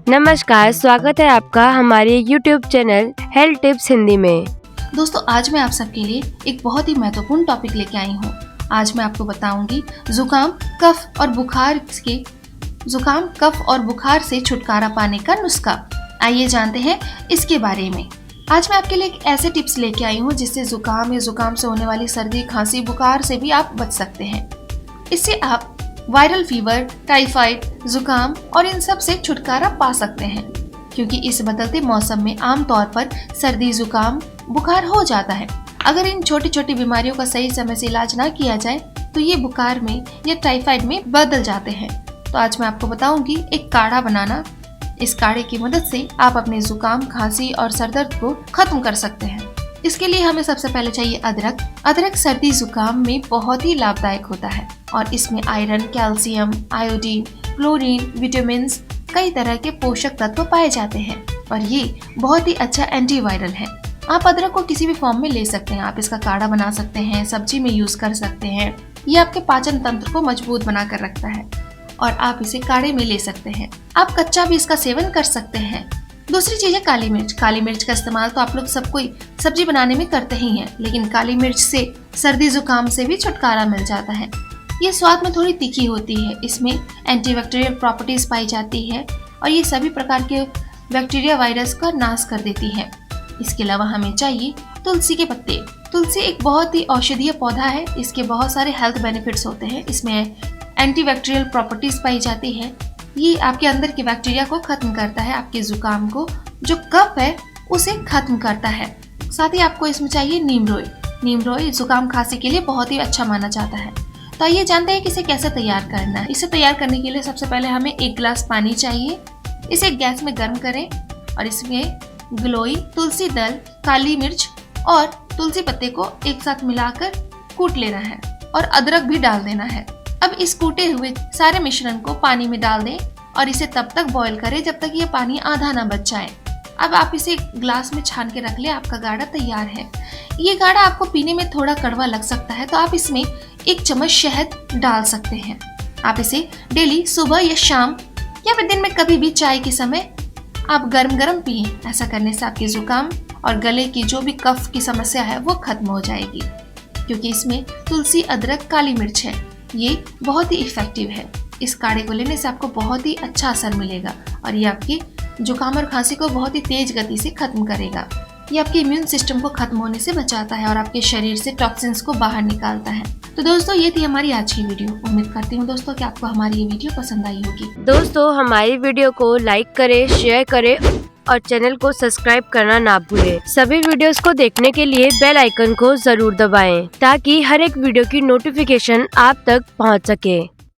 नमस्कार, स्वागत है आपका हमारे YouTube channel health tips Hindi में। दोस्तों, आज मैं आप सबके लिए एक बहुत ही महत्वपूर्ण टॉपिक लेके आई हूँ। आज मैं आपको बताऊंगी जुकाम, कफ और बुखार से छुटकारा पाने का नुस्खा। आइए जानते हैं इसके बारे में। आज मैं आपके लिए एक ऐसे टिप्स लेके आई हूँ जिससे जुकाम या जुकाम से होने वाली सर्दी, खांसी, बुखार से भी आप बच सकते हैं। इससे आप वायरल फीवर, टाइफाइड, जुकाम और इन सब से छुटकारा पा सकते हैं, क्योंकि इस बदलते मौसम में आमतौर पर सर्दी, जुकाम, बुखार हो जाता है। अगर इन छोटी छोटी बीमारियों का सही समय से इलाज ना किया जाए तो ये बुखार में या टाइफाइड में बदल जाते हैं। तो आज मैं आपको बताऊंगी एक काढ़ा बनाना। इस काढ़े की मदद से आप अपने जुकाम, खांसी और सरदर्द को खत्म कर सकते हैं। इसके लिए हमें सबसे पहले चाहिए अदरक। अदरक सर्दी, जुकाम में बहुत ही लाभदायक होता है और इसमें iron, calcium, iodine, chlorine, vitamin, कई तरह के पोषक तत्व पाए जाते हैं और ये बहुत ही अच्छा एंटीवायरल है। आप अदरक को किसी भी फॉर्म में ले सकते हैं। आप इसका काढ़ा बना सकते हैं, सब्जी में यूज कर सकते हैं। ये आपके पाचन तंत्र को मजबूत बना कर रखता है और आप इसे काढ़े में ले सकते हैं। आप कच्चा भी इसका सेवन कर सकते हैं। दूसरी चीज है काली मिर्च। काली मिर्च का इस्तेमाल तो आप लोग सब कोई सब्जी बनाने में करते ही हैं, लेकिन काली मिर्च से सर्दी, जुकाम से भी छुटकारा मिल जाता है। ये स्वाद में थोड़ी तीखी होती है। इसमें एंटीबैक्टीरियल प्रॉपर्टीज पाई जाती है और ये सभी प्रकार के बैक्टीरिया, वायरस का नाश कर देती है। इसके अलावा हमें चाहिए तुलसी के पत्ते। तुलसी एक बहुत ही औषधीय पौधा है। इसके बहुत सारे हेल्थ बेनिफिट्स होते हैं। इसमें एंटीबैक्टीरियल प्रॉपर्टीज पाई जाती है। ये आपके अंदर के बैक्टीरिया को खत्म करता है। आपके जुकाम को, जो कफ है, उसे खत्म करता है। साथ ही आपको इसमें चाहिए नीमरोई। नीमरोई जुकाम, खांसी के लिए बहुत ही अच्छा माना जाता है। तो आइए जानते हैं कि इसे कैसे तैयार करना है। इसे तैयार करने के लिए सबसे पहले हमें 1 गिलास पानी चाहिए। इसे गैस में गर्म करें और इसमें गिलोई, तुलसी दल, काली मिर्च और तुलसी पत्ते को एक साथ मिलाकर कूट लेना है और अदरक भी डाल देना है। अब इस कूटे हुए सारे मिश्रण को पानी में डाल दें और इसे तब तक बॉईल करें जब तक ये पानी आधा ना बच जाए। अब आप इसे ग्लास में छान के रख ले। आपका गाढ़ा तैयार है। ये गाढ़ा आपको पीने में थोड़ा कड़वा लग सकता है, तो आप इसमें 1 चम्मच शहद डाल सकते हैं। आप इसे डेली सुबह या शाम या फिर दिन में कभी भी चाय के समय आप गरम गरम पिए। ऐसा करने से आपके जुकाम और गले की जो भी कफ की समस्या है वो खत्म हो जाएगी, क्योंकि इसमें तुलसी, अदरक, काली मिर्च है। ये बहुत ही इफेक्टिव है। इस काढ़े को लेने से आपको बहुत ही अच्छा असर मिलेगा और ये आपकी जुकाम और खांसी को बहुत ही तेज गति से खत्म करेगा। ये आपके इम्यून सिस्टम को खत्म होने से बचाता है और आपके शरीर से टॉक्सिन्स को बाहर निकालता है। तो दोस्तों, ये थी हमारी आज की वीडियो। उम्मीद करती हूँ दोस्तों कि आपको हमारी ये वीडियो पसंद आई होगी। दोस्तों, हमारी वीडियो को लाइक करें, शेयर करें और चैनल को सब्सक्राइब करना ना भूलें। सभी वीडियोस को देखने के लिए बेल आइकन को जरूर दबाएं, ताकि हर एक वीडियो की नोटिफिकेशन आप तक पहुंच सके।